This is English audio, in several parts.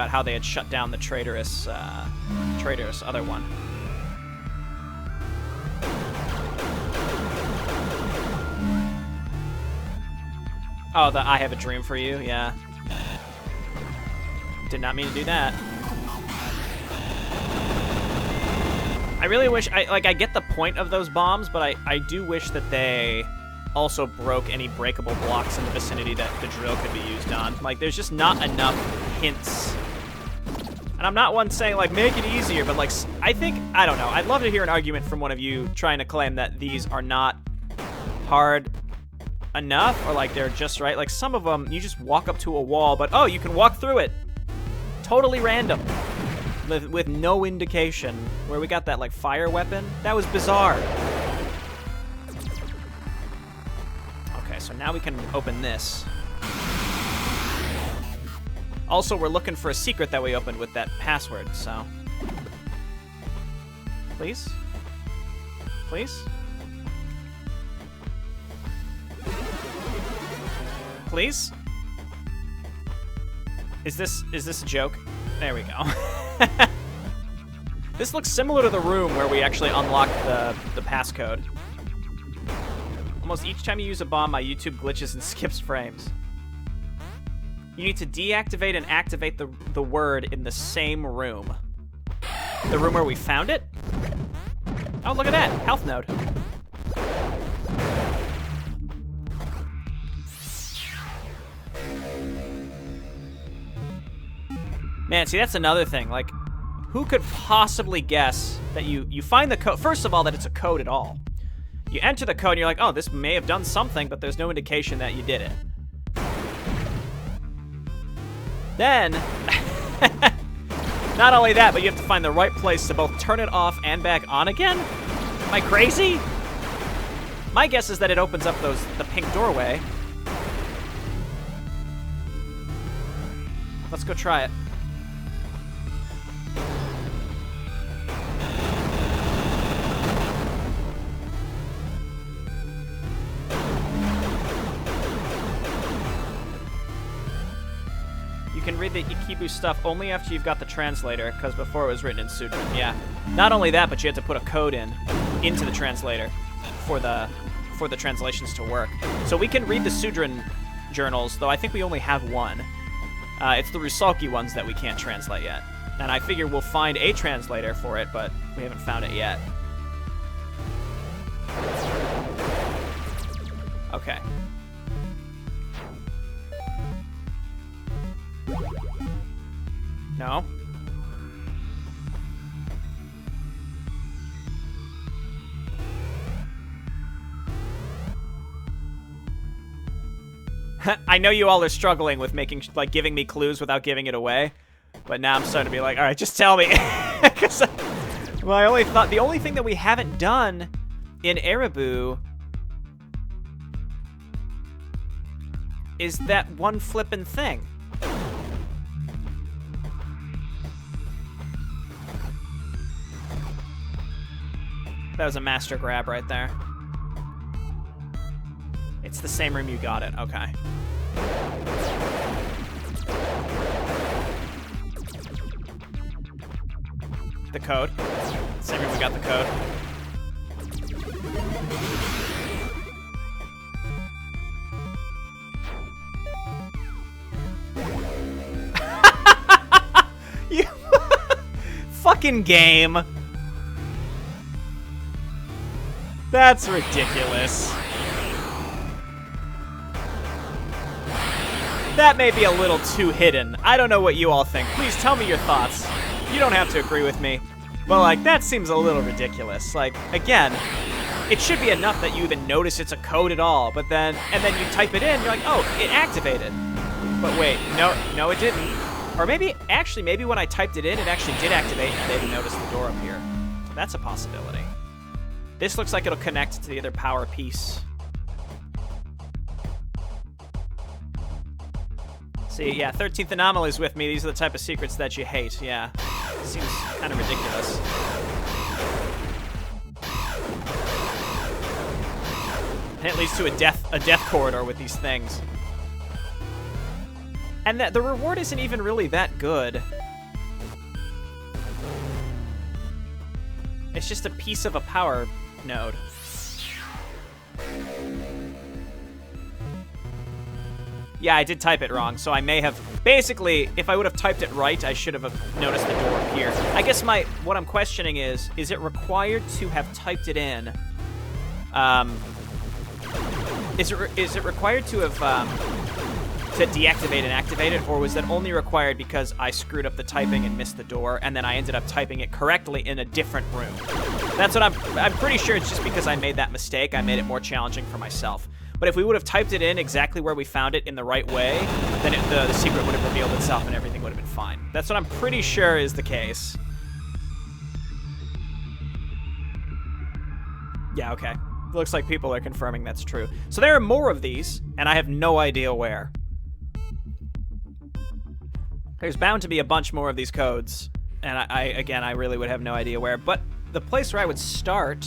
about how they had shut down the traitorous other one. Oh, the I have a dream for you, yeah. Did not mean to do that. I really wish, I get the point of those bombs, but I do wish that they also broke any breakable blocks in the vicinity that the drill could be used on. Like, there's just not enough hints. And I'm not one saying, like, make it easier, but, like, I don't know. I'd love to hear an argument from one of you trying to claim that these are not hard enough, or, like, they're just right. Like, some of them, you just walk up to a wall, but, oh, you can walk through it. Totally random. With no indication. Where we got that, like, fire weapon? That was bizarre. Okay, so now we can open this. Also, we're looking for a secret that we opened with that password, so... Please? Please? Please? Is this a joke? There we go. This looks similar to the room where we actually unlocked the passcode. Almost each time you use a bomb, my YouTube glitches and skips frames. You need to deactivate and activate the word in the same room. The room where we found it? Oh, look at that. Health node. Man, see, that's another thing. Like, who could possibly guess that you find the code? First of all, that it's a code at all. You enter the code and you're like, oh, this may have done something, but there's no indication that you did it. Then, not only that, but you have to find the right place to both turn it off and back on again? Am I crazy? My guess is that it opens up the pink doorway. Let's go try it. You can read the Ikibu stuff only after you've got the translator, because before it was written in Sudran. Yeah. Not only that, but you had to put a code into the translator for the translations to work. So we can read the Sudran journals, though I think we only have one. It's the Rusalki ones that we can't translate yet. And I figure we'll find a translator for it, but we haven't found it yet. Okay. No. I know you all are struggling with giving me clues without giving it away, but now I'm starting to be like, all right, just tell me. Because the only thing that we haven't done in Erebu is that one flippin' thing. That was a master grab right there. It's the same room you got it. Okay. The code. Same room we got the code. You fucking game. That's ridiculous. That may be a little too hidden. I don't know what you all think. Please tell me your thoughts. You don't have to agree with me. But, like, that seems a little ridiculous. Like, again, it should be enough that you even notice it's a code at all. But then, and then you type it in, you're like, oh, it activated. But wait, no, it didn't. Or maybe when I typed it in, it actually did activate and they didn't notice the door up here. That's a possibility. This looks like it'll connect to the other power piece. See, yeah, 13th Anomaly's with me. These are the type of secrets that you hate, yeah. Seems kind of ridiculous. And it leads to a death corridor with these things. And the reward isn't even really that good. It's just a piece of a power node. Yeah, I did type it wrong, so I may have... Basically, if I would have typed it right, I should have noticed the door appear. I guess what I'm questioning is it required to have typed it in? Is it required to have to deactivate and activate it, or was that only required because I screwed up the typing and missed the door, and then I ended up typing it correctly in a different room? That's what I'm pretty sure it's just because I made that mistake. I made it more challenging for myself. But if we would have typed it in exactly where we found it in the right way, then the secret would have revealed itself and everything would have been fine. That's what I'm pretty sure is the case. Yeah, okay. Looks like people are confirming that's true. So there are more of these, and I have no idea where. There's bound to be a bunch more of these codes, and I really would have no idea where. But the place where I would start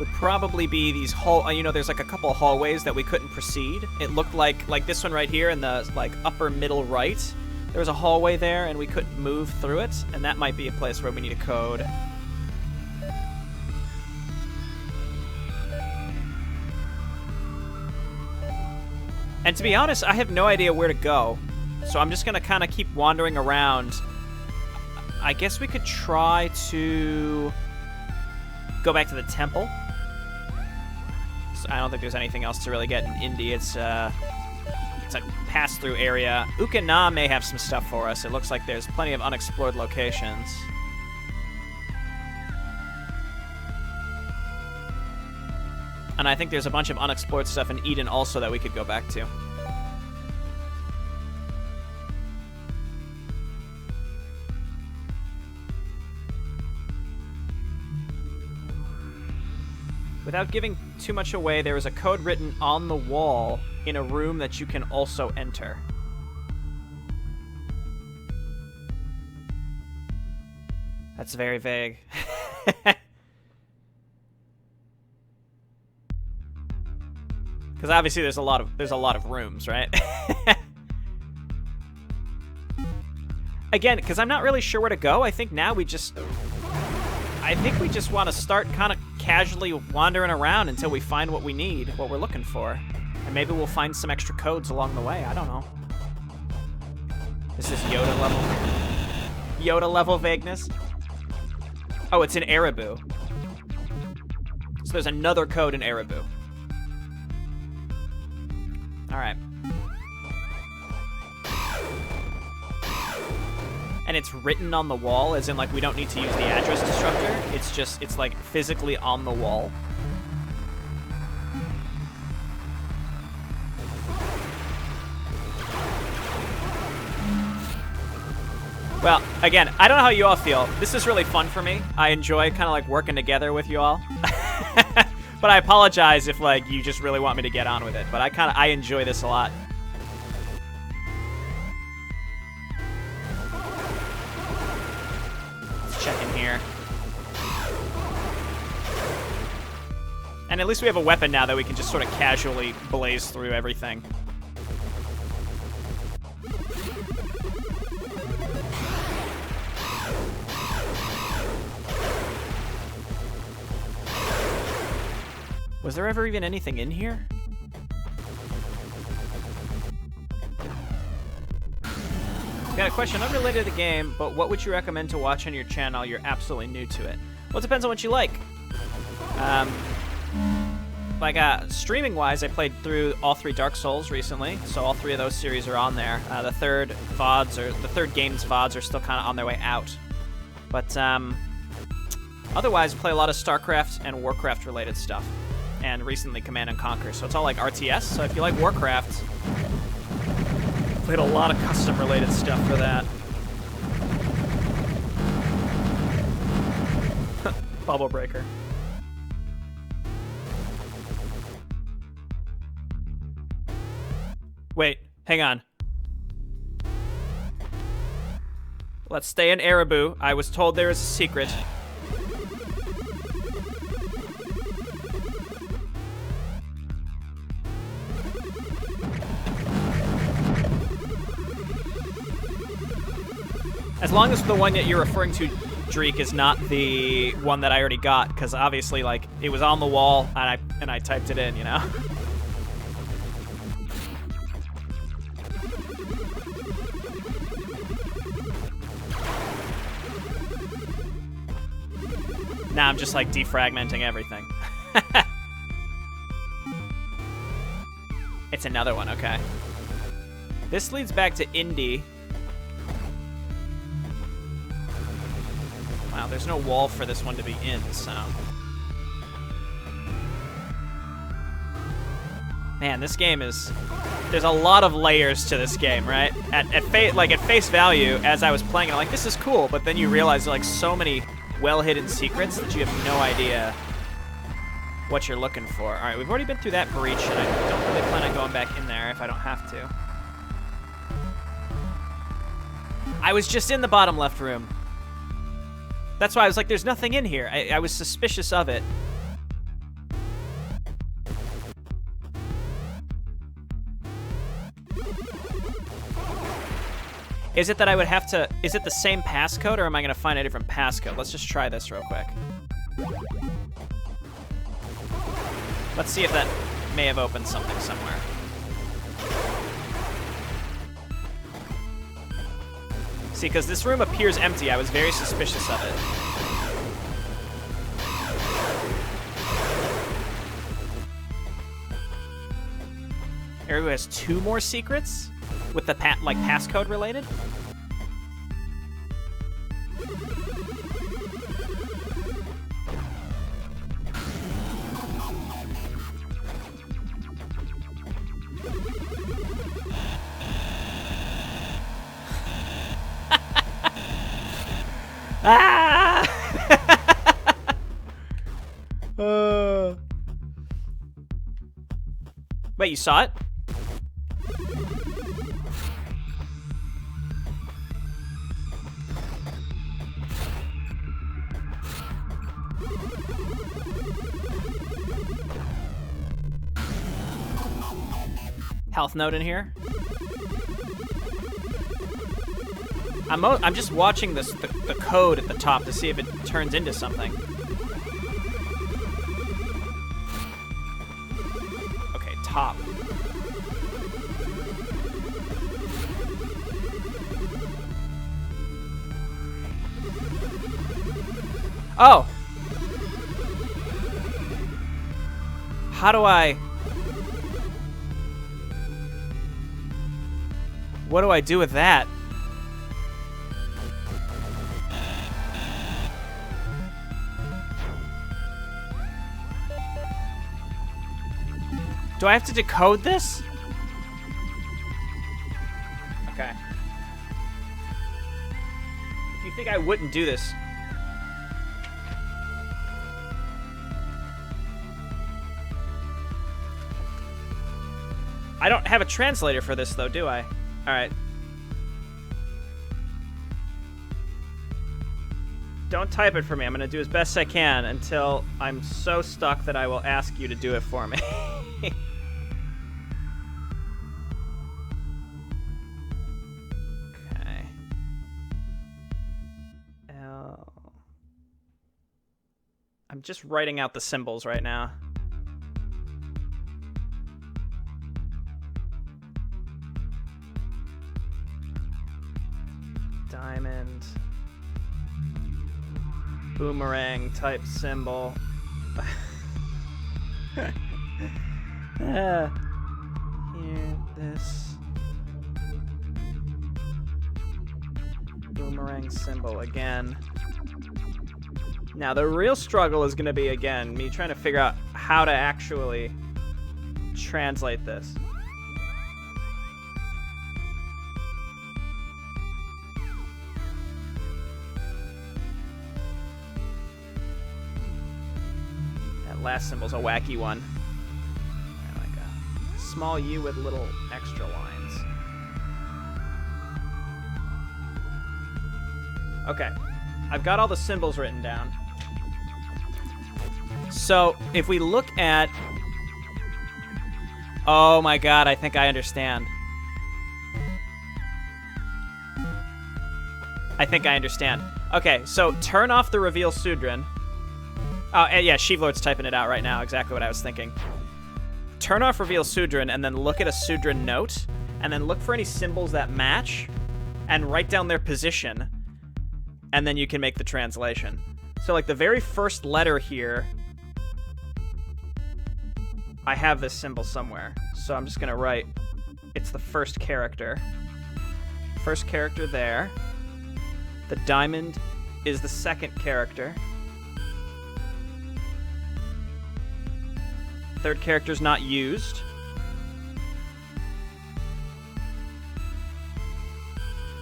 would probably be these there's like a couple of hallways that we couldn't proceed. It looked like this one right here in the like upper middle right. There was a hallway there and we couldn't move through it, and that might be a place where we need a code. And to be honest, I have no idea where to go. So I'm just gonna kind of keep wandering around. I guess we could try to go back to the temple. I don't think there's anything else to really get in Indy. It's a pass-through area. Ukana may have some stuff for us. It looks like there's plenty of unexplored locations. And I think there's a bunch of unexplored stuff in Eden also that we could go back to. Without giving too much away, there is a code written on the wall in a room that you can also enter. That's very vague. Because obviously there's a lot of rooms, right? Again, because I'm not really sure where to go. I think we just want to start kind of casually wandering around until we find what we need, what we're looking for. And maybe we'll find some extra codes along the way. I don't know. Is this Yoda level? Yoda level vagueness? Oh, it's in Erebu. So there's another code in Erebu. Alright. And it's written on the wall, as in, like, we don't need to use the address destructor. It's like, physically on the wall. Well, again, I don't know how you all feel. This is really fun for me. I enjoy kind of, like, working together with you all. But I apologize if, like, you just really want me to get on with it. But I enjoy this a lot. Check in here. And at least we have a weapon now that we can just sort of casually blaze through everything. Was there ever even anything in here? Got a question unrelated to the game, but what would you recommend to watch on your channel? You're absolutely new to it. Well, it depends on what you like. Streaming-wise, I played through all 3 Dark Souls recently, so all 3 of those series are on there. The third game's VODs are still kind of on their way out. But otherwise, I play a lot of StarCraft and Warcraft-related stuff, and recently Command & Conquer. So it's all like RTS. So if you like Warcraft, played a lot of custom-related stuff for that. Bubble breaker. Wait, hang on. Let's stay in Erebu. I was told there is a secret. As long as the one that you're referring to, Dreek, is not the one that I already got, because obviously, like, it was on the wall, and I typed it in, you know? Now I'm just, like, defragmenting everything. It's another one, okay. This leads back to Indy. Wow, there's no wall for this one to be in, so... Man, this game is... There's a lot of layers to this game, right? At face value, as I was playing it, I'm like, this is cool, but then you realize there are, like, so many well-hidden secrets that you have no idea what you're looking for. Alright, we've already been through that breach, and I don't really plan on going back in there if I don't have to. I was just in the bottom left room. That's why I was like, there's nothing in here. I was suspicious of it. Is it that I would have to... Is it the same passcode, or am I going to find a different passcode? Let's just try this real quick. Let's see if that may have opened something somewhere. See, because this room appears empty, I was very suspicious of it. Area has 2 more secrets with the passcode related. Ah! Wait, you saw it? Health note in here. I'm just watching the code at the top to see if it turns into something. Okay, top. Oh! How do I... What do I do with that? Do I have to decode this? Okay. If you think I wouldn't do this... I don't have a translator for this, though, do I? Alright. Don't type it for me. I'm going to do as best I can until I'm so stuck that I will ask you to do it for me. Okay. L. I'm just writing out the symbols right now. Diamond, boomerang type symbol. Here, this boomerang symbol again. Now the real struggle is going to be, again, me trying to figure out how to actually translate this. Last symbol's a wacky one. Like a small U with little extra lines. Okay, I've got all the symbols written down. So if we look at... Oh my god, I think I understand. I think I understand. Okay, so turn off the reveal Sudrin. Oh, yeah, Sheevlord's typing it out right now. Exactly what I was thinking. Turn off reveal Sudrin, and then look at a Sudrin note, and then look for any symbols that match, and write down their position, and then you can make the translation. So, like, the very first letter here, I have this symbol somewhere. So I'm just going to write, it's the first character. First character there. The diamond is the second character. Third character's not used.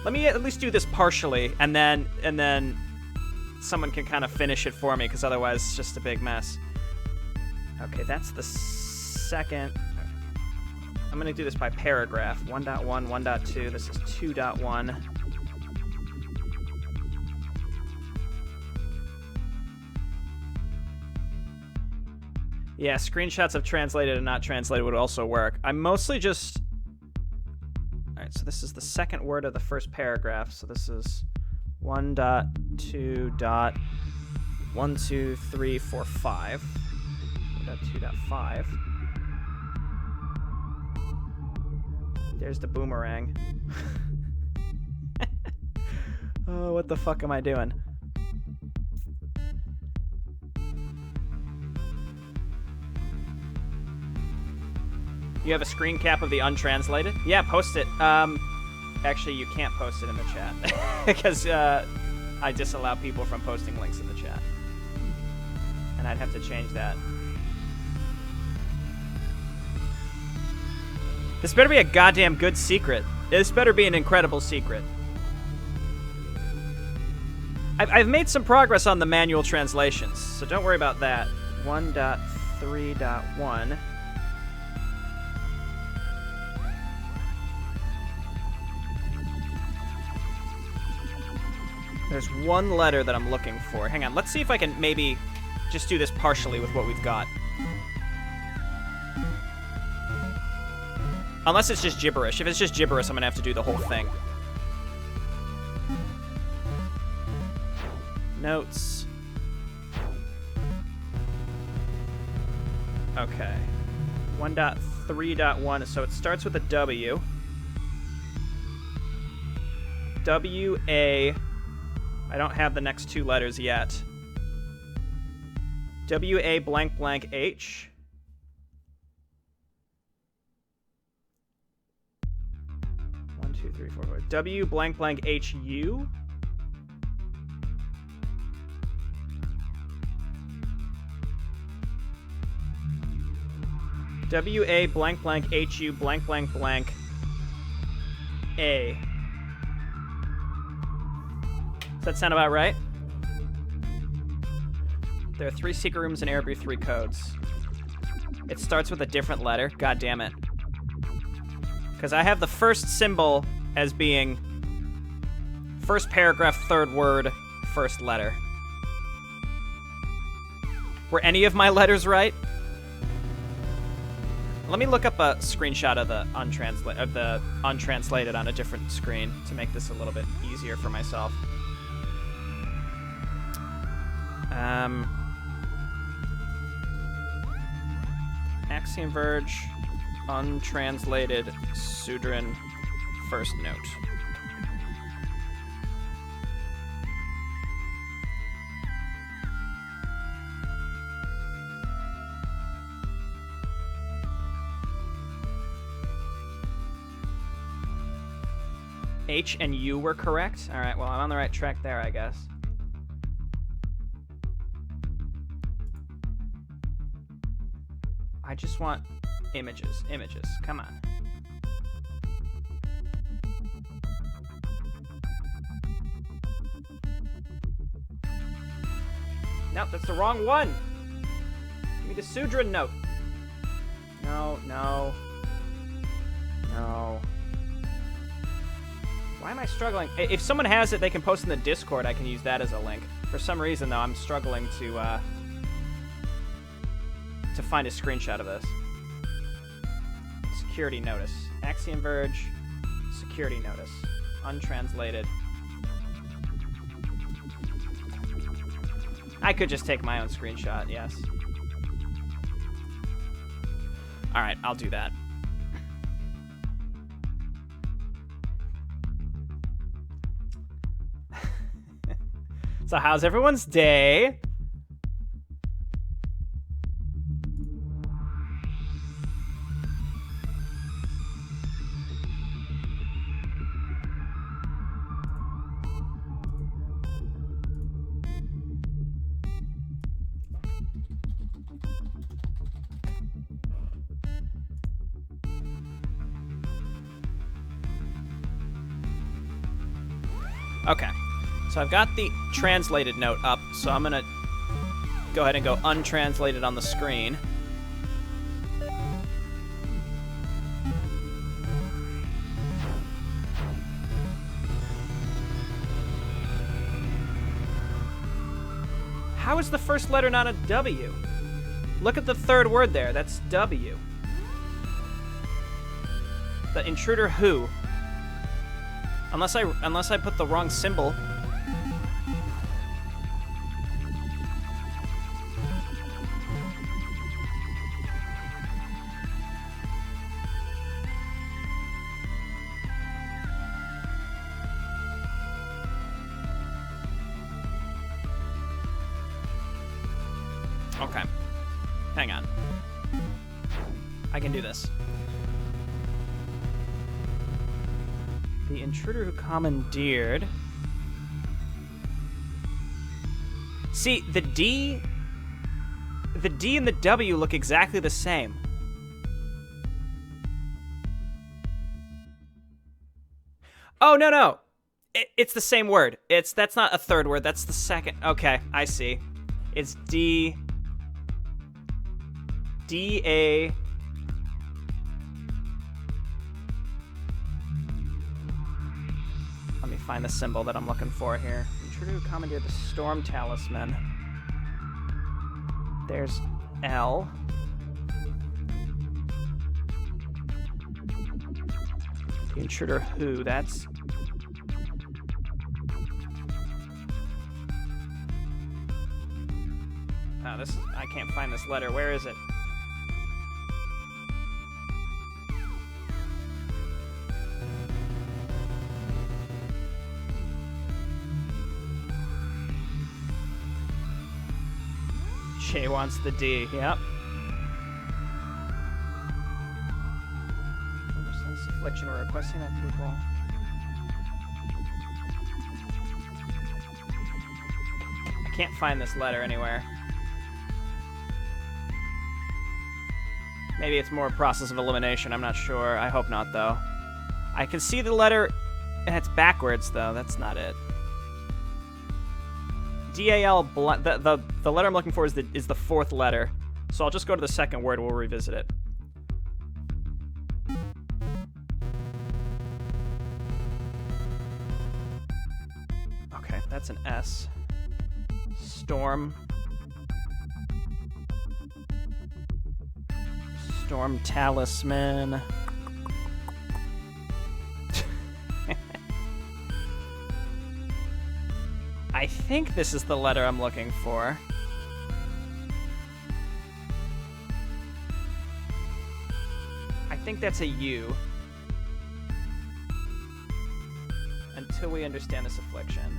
Let me at least do this partially, and then someone can kind of finish it for me, because otherwise it's just a big mess. Okay, that's the second. I'm going to do this by paragraph. 1.1, 1.2. This is 2.1. Yeah, screenshots of translated and not translated would also work. I'm mostly just... Alright, so this is the second word of the first paragraph. So this is 1.2.12345. 1.2.5. There's the boomerang. Oh, what the fuck am I doing? You have a screen cap of the untranslated? Yeah, post it. Actually, you can't post it in the chat because I disallow people from posting links in the chat, and I'd have to change that. This better be a goddamn good secret. This better be an incredible secret. I've made some progress on the manual translations, so don't worry about that. 1.3.1. There's one letter that I'm looking for. Hang on, let's see if I can maybe just do this partially with what we've got. Unless it's just gibberish. If it's just gibberish, I'm gonna have to do the whole thing. Notes. Okay. 1.3.1, so it starts with a W. W-A... I don't have the next two letters yet. W-A blank blank H. One, two, three, four, five. W blank blank H-U. W-A blank blank H-U blank blank blank A. Does that sound about right? There are 3 secret rooms in Erebor, 3 codes. It starts with a different letter. God damn it. Because I have the first symbol as being first paragraph, third word, first letter. Were any of my letters right? Let me look up a screenshot of the untranslated on a different screen to make this a little bit easier for myself. Axiom Verge, untranslated Sudrin, first note. H and U were correct? Alright, well, I'm on the right track there, I guess. I just want images. Images. Come on. Nope, that's the wrong one. Give me the Sudrin note. No, no. No. Why am I struggling? If someone has it, they can post in the Discord. I can use that as a link. For some reason, though, I'm struggling to find a screenshot of this. Security notice. Axiom Verge. Security notice. Untranslated. I could just take my own screenshot, yes. All right, I'll do that. So how's everyone's day? Okay, so I've got the translated note up, so I'm gonna go ahead and go untranslated on the screen. How is the first letter not a W? Look at the third word there, that's W. The intruder who? Unless I put the wrong symbol. Okay. Hang on. I can do this. The intruder who commandeered. See, the D and the W look exactly the same. Oh, no. It's the same word. That's not a third word. That's the second. Okay, I see. It's D-A... Let me find the symbol that I'm looking for here. Intruder who commandeered the storm talisman. There's L. The intruder who, that's... Oh, I can't find this letter. Where is it? Jay wants the D, yep. This affliction, we're requesting that people. I can't find this letter anywhere. Maybe it's more a process of elimination, I'm not sure. I hope not, though. I can see the letter, and it's backwards, though. That's not it. D-A-L, the letter I'm looking for is the fourth letter. So I'll just go to the second word, we'll revisit it. Okay, that's an S. Storm. Storm talisman. I think this is the letter I'm looking for. I think that's a U. Until we understand this affliction.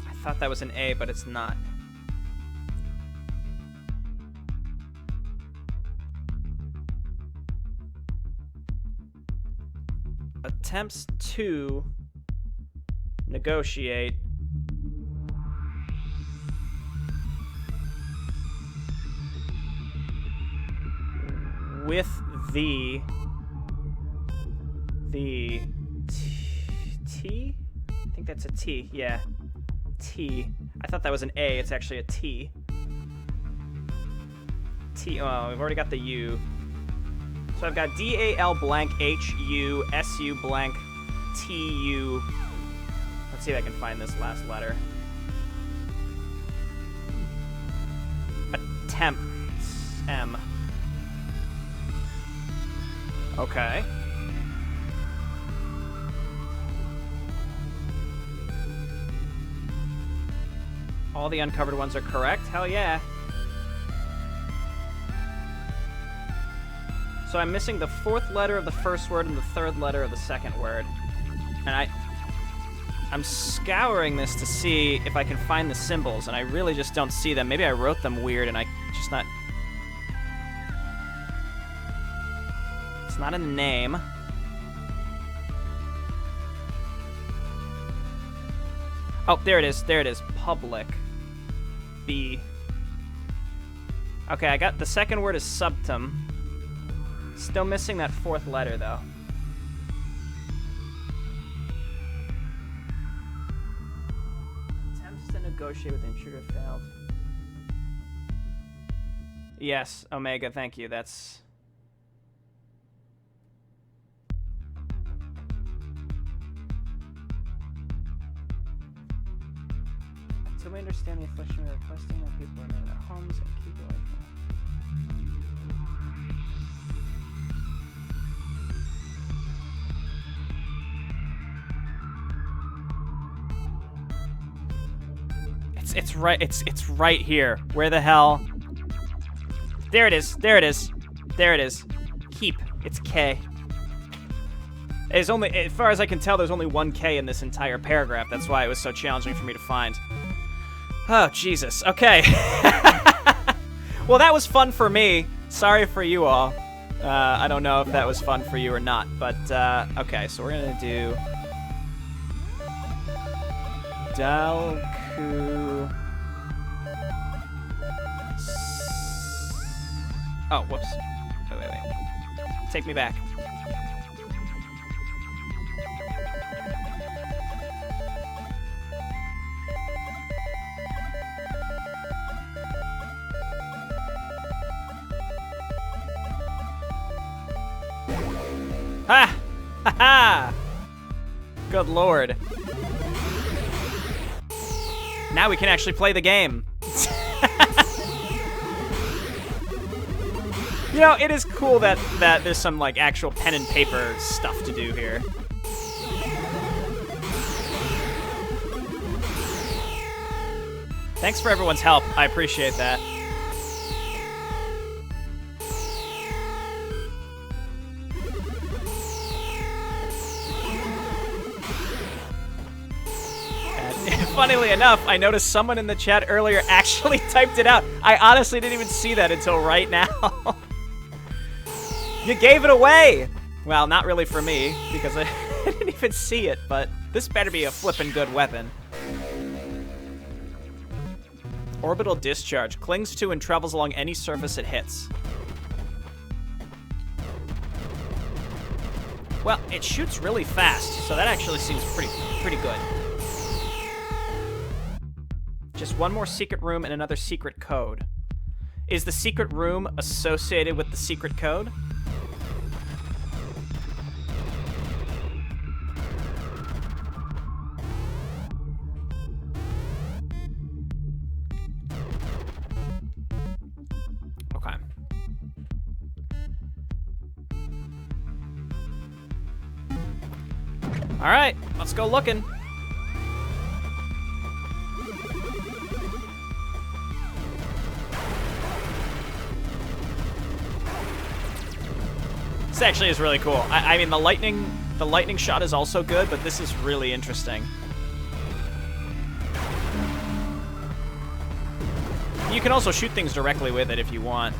I thought that was an A, but it's not. Attempts to negotiate with the T? I think that's a T, yeah. T. I thought that was an A, it's actually a T. T, oh, we've already got the U. So I've got D-A-L blank H-U S-U blank T-U. Let's see if I can find this last letter. Attempts. M. Okay. All the uncovered ones are correct? Hell yeah. So I'm missing the 4th letter of the first word and the 3rd letter of the second word. And I'm scouring this to see if I can find the symbols, and I really just don't see them. Maybe I wrote them weird and I just not... It's not in the name. Oh, there it is. There it is. Public. B. Okay, I got the second word is subtum. Still missing that 4th letter, though. Attempts to negotiate with intruder failed. Yes, Omega, thank you. That's... So we understand the affliction of requesting that people remain in their homes and keep away from It's right. It's right here. Where the hell? There it is. There it is. There it is. Keep. It's K. There's only, as far as I can tell, there's only one K in this entire paragraph. That's why it was so challenging for me to find. Oh, Jesus. Okay. Well, that was fun for me. Sorry for you all. I don't know if that was fun for you or not, but okay. So we're gonna do Dalku. Oh, whoops. Wait. Take me back. Ha! Ha ha! Good lord. Now we can actually play the game. You know, it is cool that there's some, like, actual pen and paper stuff to do here. Thanks for everyone's help. I appreciate that. Funnily enough, I noticed someone in the chat earlier actually typed it out. I honestly didn't even see that until right now. You gave it away! Well, not really for me, because I didn't even see it, but this better be a flippin' good weapon. Orbital discharge. Clings to and travels along any surface it hits. Well, it shoots really fast, so that actually seems pretty good. Just one more secret room and another secret code. Is the secret room associated with the secret code? Okay. All right, let's go looking. This actually is really cool. I mean, the lightning shot is also good, but this is really interesting. You can also shoot things directly with it if you want.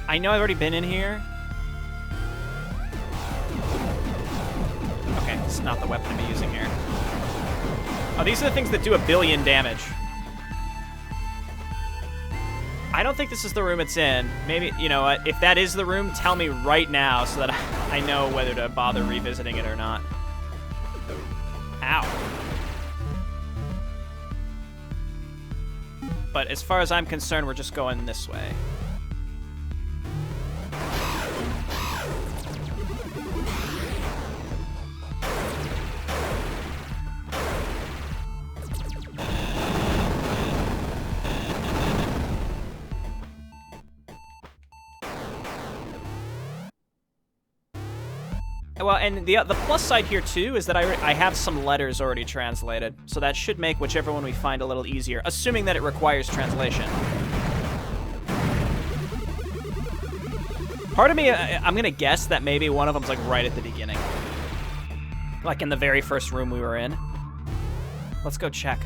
I know I've already been in here. Okay, this is not the weapon to be using here. Oh, these are the things that do 1 billion damage. I don't think this is the room it's in. Maybe, you know what, if that is the room, tell me right now so that I know whether to bother revisiting it or not. Ow. But as far as I'm concerned, we're just going this way. Well, and the plus side here too is that I have some letters already translated, so that should make whichever one we find a little easier, assuming that it requires translation. Part of me, I'm gonna guess that maybe one of them's like right at the beginning, like in the very first room we were in. Let's go check.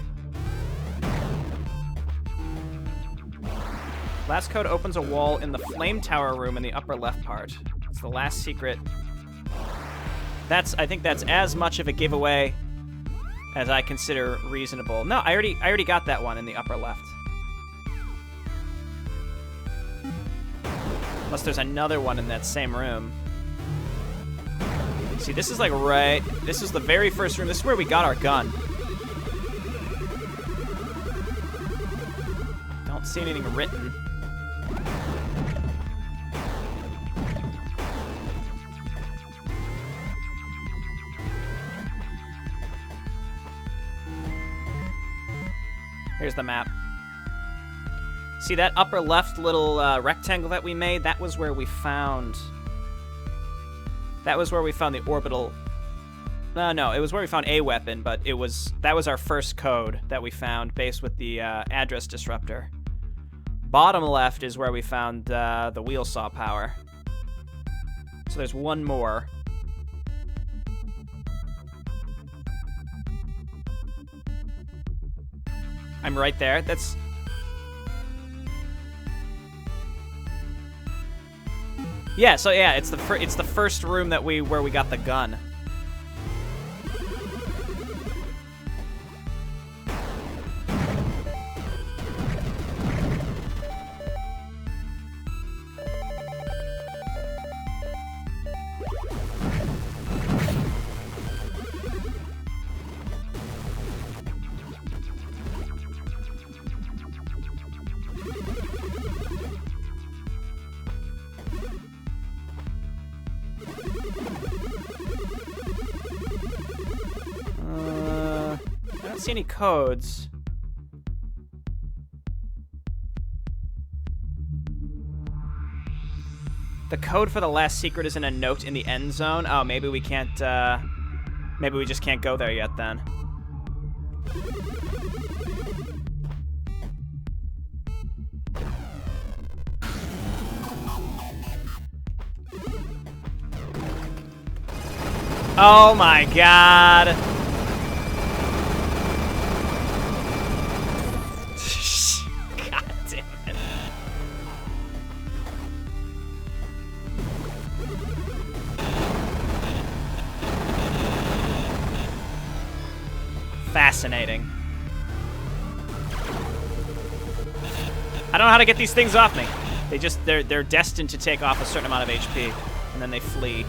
Last code opens a wall in the flame tower room in the upper left part. It's the last secret. I think that's as much of a giveaway as I consider reasonable. No, I already got that one in the upper left. Unless there's another one in that same room. See, this is like right... This is the very first room. This is where we got our gun. Don't see anything written. Here's the map. See that upper left little rectangle that we made? That was where we found... That was where we found the orbital... No, it was where we found a weapon, but that was our first code that we found based with the address disruptor. Bottom left is where we found the wheel saw power. So there's one more. I'm right there. That's... Yeah, so yeah, it's the first room that where we got the gun. I don't see any codes. The code for the last secret is in a note in the end zone. Oh, maybe we can't, maybe we just can't go there yet then. Oh my god. God damn it. Fascinating. I don't know how to get these things off me. They're destined to take off a certain amount of HP, and then they flee.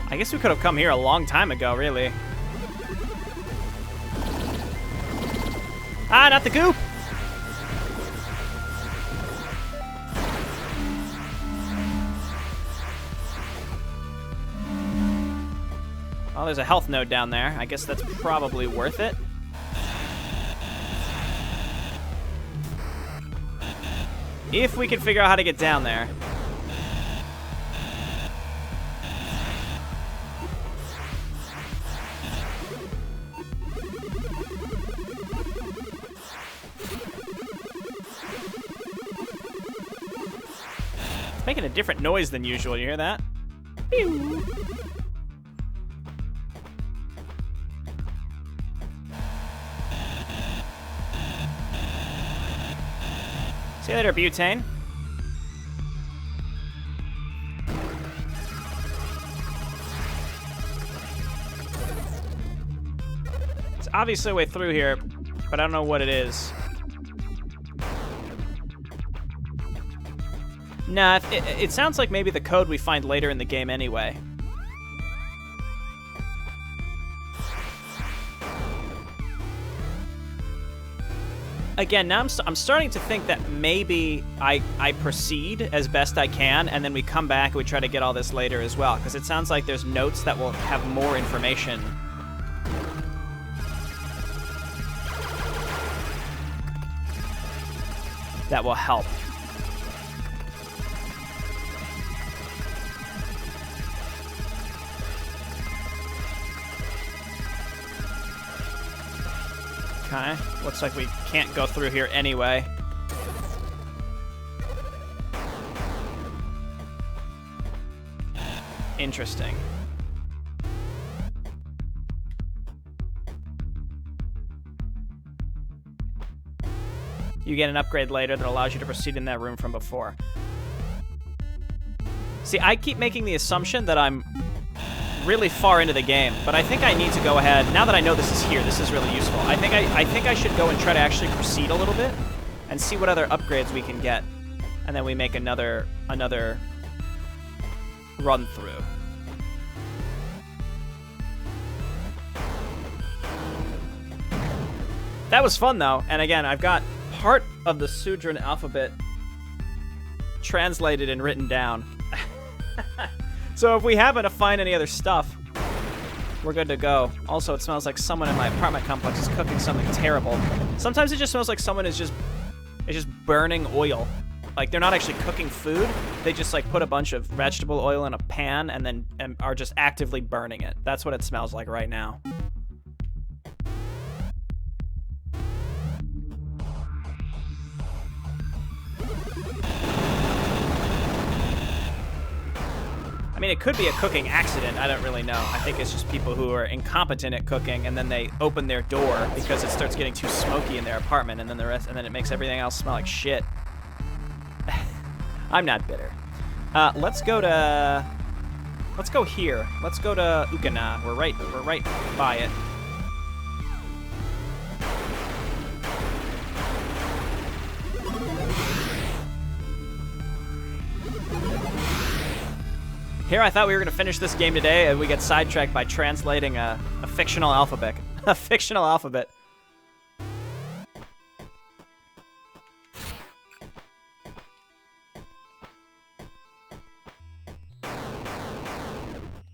I guess we could have come here a long time ago, really. Ah, not the goop! Well, there's a health node down there. I guess that's probably worth it. If we can figure out how to get down there. It's making a different noise than usual. You hear that? Pew. See you later, butane. It's obviously a way through here, but I don't know what it is. Nah, it sounds like maybe the code we find later in the game anyway. Again, now I'm starting to think that maybe I proceed as best I can, and then we come back and we try to get all this later as well, because it sounds like there's notes that will have more information. that will help. Okay, looks like we can't go through here anyway. Interesting. You get an upgrade later that allows you to proceed in that room from before. See, I keep making the assumption that I'm really far into the game, but I think I need to go ahead. Now that I know this is here, this is really useful. I think I should go and try to actually proceed a little bit and see what other upgrades we can get, and then we make another run through. That was fun though, and again, I've got part of the Sudran alphabet translated and written down. So if we happen to find any other stuff, we're good to go. Also, it smells like someone in my apartment complex is cooking something terrible. Sometimes it just smells like someone is just burning oil. Like they're not actually cooking food. They just like put a bunch of vegetable oil in a pan and are just actively burning it. That's what it smells like right now. I mean, it could be a cooking accident. I don't really know. I think it's just people who are incompetent at cooking, and then they open their door because it starts getting too smoky in their apartment, and then it makes everything else smell like shit. I'm not bitter. Let's go here. Let's go to Ukana. We're right by it. Here, I thought we were going to finish this game today, and we get sidetracked by translating a fictional alphabet. A fictional alphabet.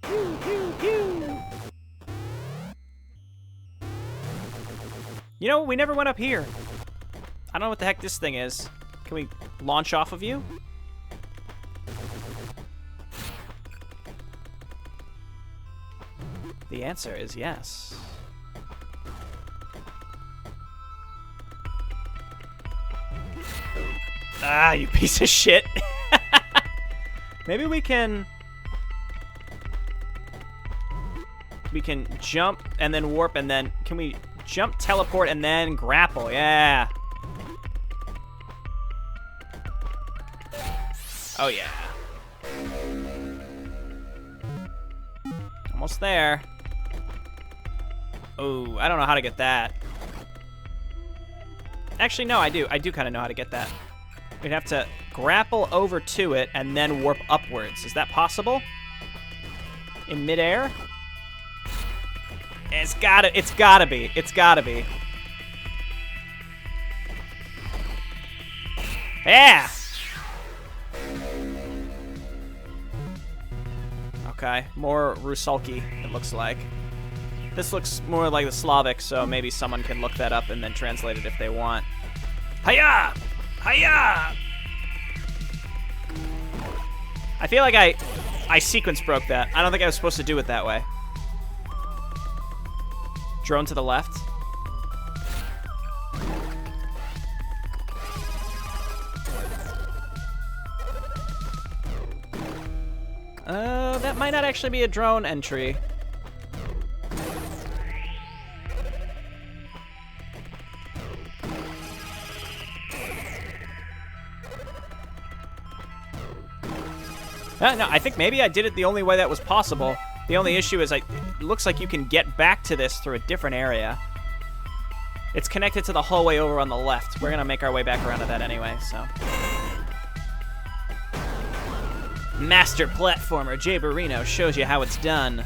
Pew, pew, pew. You know, we never went up here. I don't know what the heck this thing is. Can we launch off of you? The answer is yes. Ah, you piece of shit. Maybe we can jump and then warp, and then can we jump, teleport, and then grapple? Yeah. Oh yeah. Almost there. Oh, I don't know how to get that. Actually, no, I do. I do kind of know how to get that. We'd have to grapple over to it and then warp upwards. Is that possible? In midair? It's gotta be. It's gotta be. Yeah! Okay, more Rusalki, it looks like. This looks more like the Slavic, so maybe someone can look that up and then translate it if they want. Hiya! Hiya! I feel like I sequence broke that. I don't think I was supposed to do it that way. Drone to the left. That might not actually be a drone entry. No, I think maybe I did it the only way that was possible. The only issue is it looks like you can get back to this through a different area. It's connected to the hallway over on the left. We're going to make our way back around to that anyway, so. Master platformer Jayborino shows you how it's done.